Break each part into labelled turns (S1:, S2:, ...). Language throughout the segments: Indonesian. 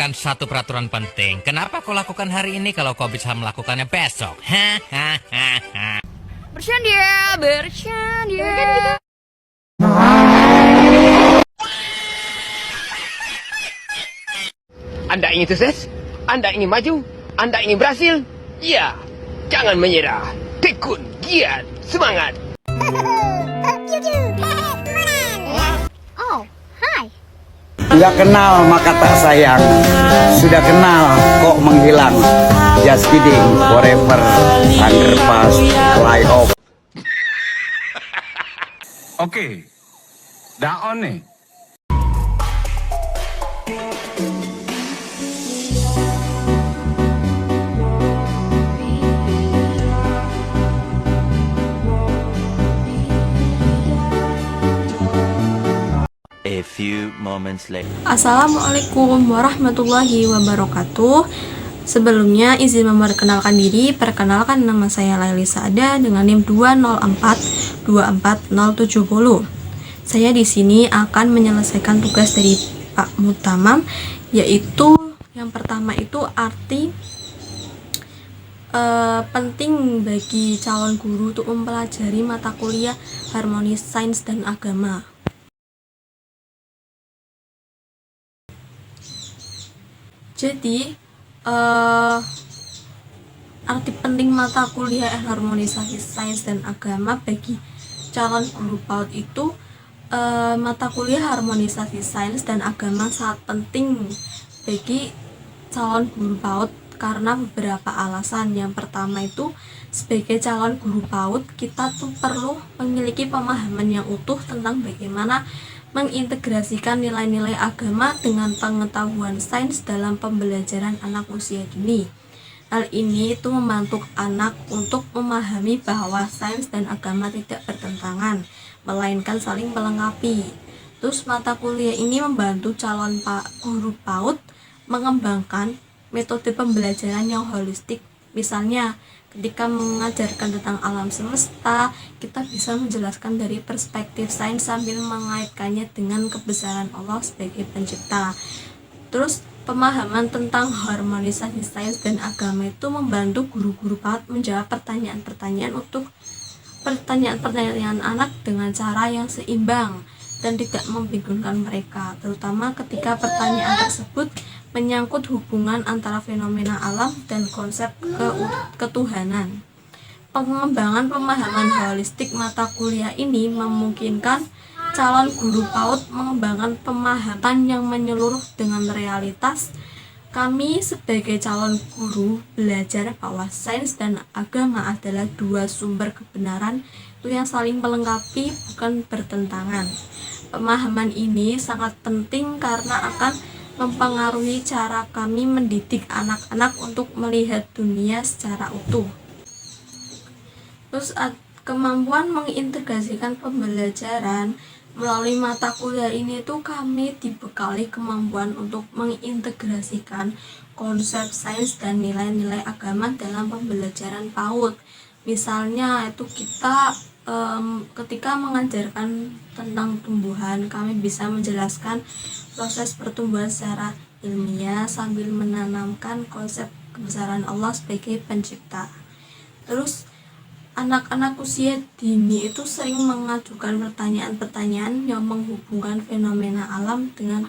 S1: melakukan satu peraturan penting. Kenapa kau lakukan hari ini kalau kau bisa melakukannya besok?
S2: Bercanda, bercanda.
S3: Anda ingin sukses? Anda ingin maju? Anda ingin berhasil? Ya, jangan menyerah. Tekun, giat, semangat.
S2: Oh, hai.
S4: Sudah kenal maka tak sayang, sudah kenal kok menghilang. Just kidding, forever, underpass, fly off.
S5: Oke, dah on nih.
S6: A few moments later.
S7: Assalamualaikum warahmatullahi wabarakatuh. Sebelumnya izin memperkenalkan diri. Perkenalkan, nama saya Laili Saada dengan NIM 204-24070. Saya di sini akan menyelesaikan tugas dari Pak Mutamam, yaitu yang pertama itu arti penting bagi calon guru untuk mempelajari mata kuliah Harmoni Sains dan Agama. Jadi, arti penting mata kuliah harmonisasi sains dan agama bagi calon guru PAUD itu, mata kuliah harmonisasi sains dan agama sangat penting bagi calon guru PAUD karena beberapa alasan. Yang pertama itu, sebagai calon guru PAUD, kita tuh perlu memiliki pemahaman yang utuh tentang bagaimana mengintegrasikan nilai-nilai agama dengan pengetahuan sains dalam pembelajaran anak usia dini. Hal ini itu membantu anak untuk memahami bahwa sains dan agama tidak bertentangan, melainkan saling melengkapi. Terus mata kuliah ini membantu calon guru PAUD mengembangkan metode pembelajaran yang holistik. Misalnya, ketika mengajarkan tentang alam semesta, kita bisa menjelaskan dari perspektif sains sambil mengaitkannya dengan kebesaran Allah sebagai pencipta. Terus, pemahaman tentang harmonisasi sains dan agama itu membantu guru-guru PAUD menjawab pertanyaan-pertanyaan anak dengan cara yang seimbang dan tidak membingungkan mereka, terutama ketika pertanyaan tersebut menyangkut hubungan antara fenomena alam dan konsep ketuhanan. Pengembangan pemahaman holistik mata kuliah ini memungkinkan calon guru PAUD mengembangkan pemahaman yang menyeluruh dengan realitas. Kami sebagai calon guru belajar bahwa sains dan agama adalah dua sumber kebenaran itu yang saling melengkapi, bukan bertentangan. Pemahaman ini sangat penting karena akan mempengaruhi cara kami mendidik anak-anak untuk melihat dunia secara utuh. Terus, kemampuan mengintegrasikan pembelajaran melalui mata kuliah ini tuh kami dibekali kemampuan untuk mengintegrasikan konsep sains dan nilai-nilai agama dalam pembelajaran PAUD. Misalnya itu kita ketika mengajarkan tentang tumbuhan, kami bisa menjelaskan proses pertumbuhan secara ilmiah sambil menanamkan konsep kebesaran Allah sebagai pencipta. Terus, anak-anak usia dini itu sering mengajukan pertanyaan-pertanyaan yang menghubungkan fenomena alam dengan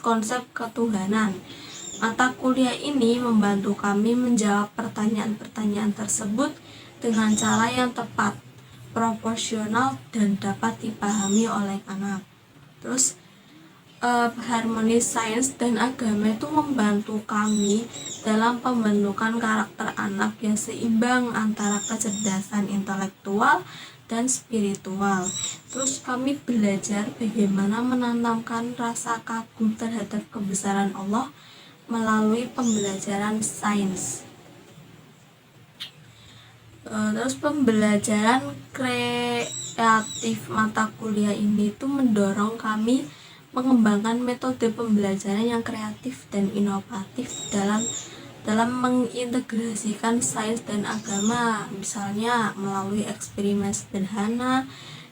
S7: konsep ketuhanan. Mata kuliah ini membantu kami menjawab pertanyaan-pertanyaan tersebut dengan cara yang tepat, proporsional, dan dapat dipahami oleh anak. Terus, harmoni sains dan agama itu membantu kami dalam pembentukan karakter anak yang seimbang antara kecerdasan intelektual dan spiritual. Terus kami belajar bagaimana menanamkan rasa kagum terhadap kebesaran Allah melalui pembelajaran sains. Terus pembelajaran kreatif mata kuliah ini itu mendorong kami mengembangkan metode pembelajaran yang kreatif dan inovatif dalam mengintegrasikan sains dan agama, misalnya melalui eksperimen sederhana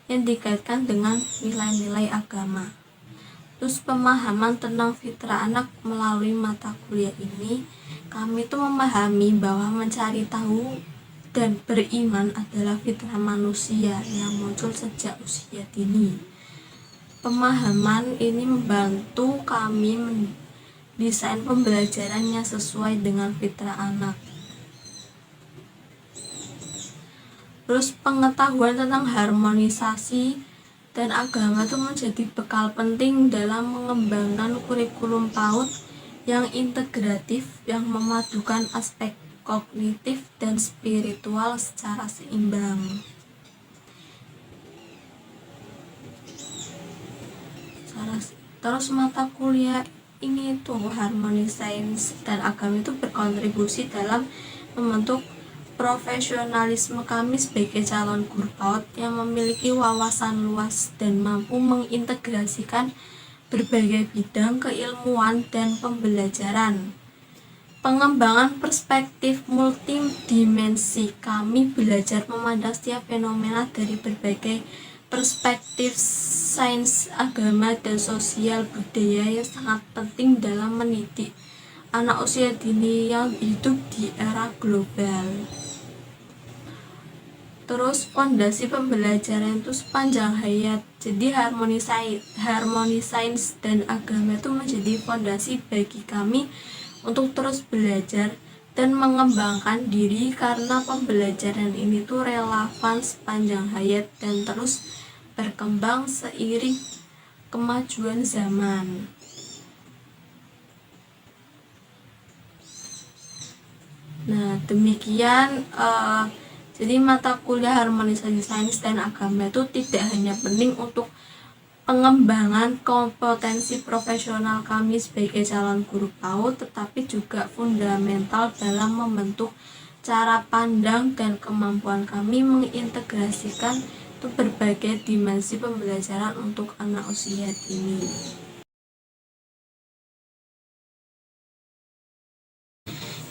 S7: yang dikaitkan dengan nilai-nilai agama. Terus pemahaman tentang fitrah anak melalui mata kuliah ini, kami tuh memahami bahwa mencari tahu dan beriman adalah fitrah manusia yang muncul sejak usia dini. Pemahaman ini membantu kami mendesain pembelajarannya sesuai dengan fitrah anak. Terus pengetahuan tentang harmonisasi dan agama itu menjadi bekal penting dalam mengembangkan kurikulum PAUD yang integratif yang memadukan aspek kognitif dan spiritual secara seimbang. Terus mata kuliah ini tuh harmoni sains dan agama itu berkontribusi dalam membentuk profesionalisme kami sebagai calon guru PAUD yang memiliki wawasan luas dan mampu mengintegrasikan berbagai bidang keilmuan dan pembelajaran. Pengembangan perspektif multidimensi, kami belajar memandang setiap fenomena dari berbagai perspektif sains, agama, dan sosial budaya yang sangat penting dalam mendidik anak usia dini yang hidup di era global. Terus fondasi pembelajaran itu sepanjang hayat. Jadi harmoni sains dan agama itu menjadi fondasi bagi kami untuk terus belajar dan mengembangkan diri karena pembelajaran ini tuh relevan sepanjang hayat dan terus berkembang seiring kemajuan zaman. Nah, demikian jadi mata kuliah harmonisasi sains dan agama itu tidak hanya penting untuk pengembangan kompetensi profesional kami sebagai calon guru PAUD, tetapi juga fundamental dalam membentuk cara pandang dan kemampuan kami mengintegrasikan berbagai dimensi pembelajaran untuk anak usia dini.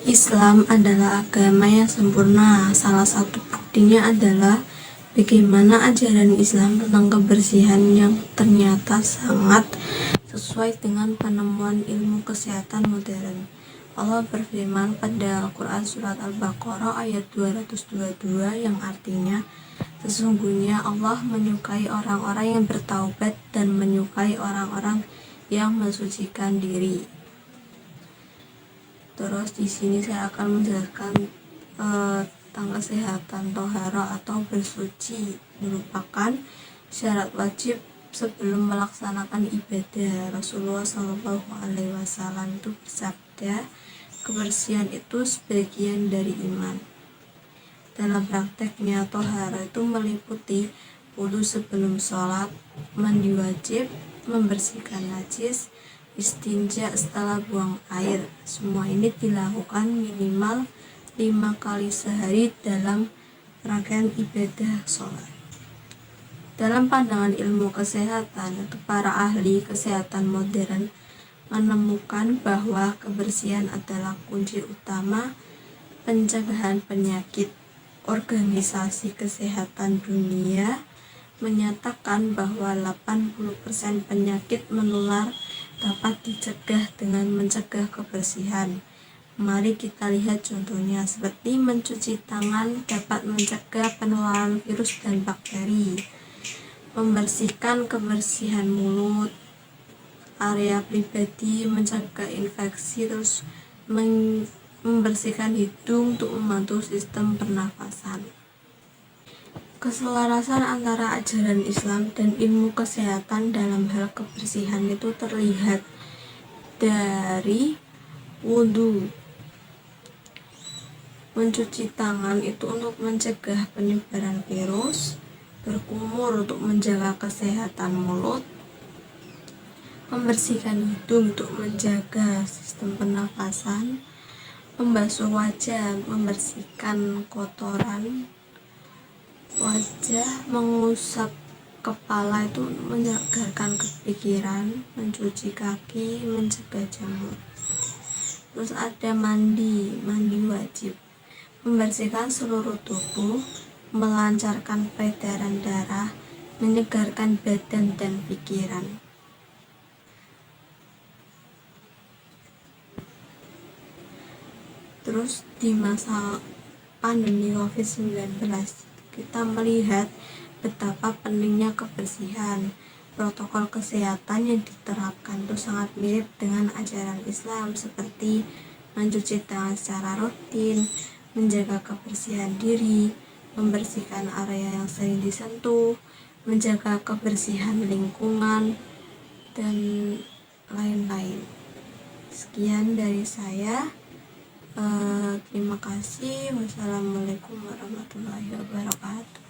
S7: Islam adalah agama yang sempurna. Salah satu buktinya adalah bagaimana ajaran Islam tentang kebersihan yang ternyata sangat sesuai dengan penemuan ilmu kesehatan modern. Allah berfirman pada Al-Quran Surat Al-Baqarah ayat 222 yang artinya, sesungguhnya Allah menyukai orang-orang yang bertaubat dan menyukai orang-orang yang mensucikan diri. Terus di sini saya akan menjelaskan tentang kesehatan tohara atau bersuci merupakan syarat wajib sebelum melaksanakan ibadah. Rasulullah SAW itu bersabda, kebersihan itu sebagian dari iman. Dalam prakteknya tohara itu meliputi wudu sebelum sholat, mandi wajib, membersihkan najis, istinja setelah buang air. Semua ini dilakukan minimal 5 kali sehari dalam rangkaian ibadah sholat. Dalam pandangan ilmu kesehatan, para ahli kesehatan modern menemukan bahwa kebersihan adalah kunci utama pencegahan penyakit. Organisasi Kesehatan Dunia menyatakan bahwa 80% penyakit menular dapat dicegah dengan mencegah kebersihan. Mari kita lihat contohnya, seperti mencuci tangan dapat mencegah penularan virus dan bakteri, membersihkan kebersihan mulut, area pribadi mencegah infeksi, terus membersihkan hidung untuk membantu sistem pernafasan. Keselarasan antara ajaran Islam dan ilmu kesehatan dalam hal kebersihan itu terlihat dari wudhu. Mencuci tangan itu untuk mencegah penyebaran virus, berkumur untuk menjaga kesehatan mulut, membersihkan hidung untuk menjaga sistem pernafasan, membasuh wajah, membersihkan kotoran wajah, mengusap kepala itu menyegarkan kepikiran, mencuci kaki, mencegah jamur. Terus ada mandi wajib, membersihkan seluruh tubuh, melancarkan peredaran darah, menyegarkan badan dan pikiran. Terus di masa pandemi COVID-19 kita melihat betapa pentingnya kebersihan. Protokol kesehatan yang diterapkan itu sangat mirip dengan ajaran Islam, seperti mencuci tangan secara rutin, menjaga kebersihan diri, membersihkan area yang sering disentuh, menjaga kebersihan lingkungan, dan lain-lain. Sekian dari saya. Terima kasih. Wassalamualaikum warahmatullahi wabarakatuh.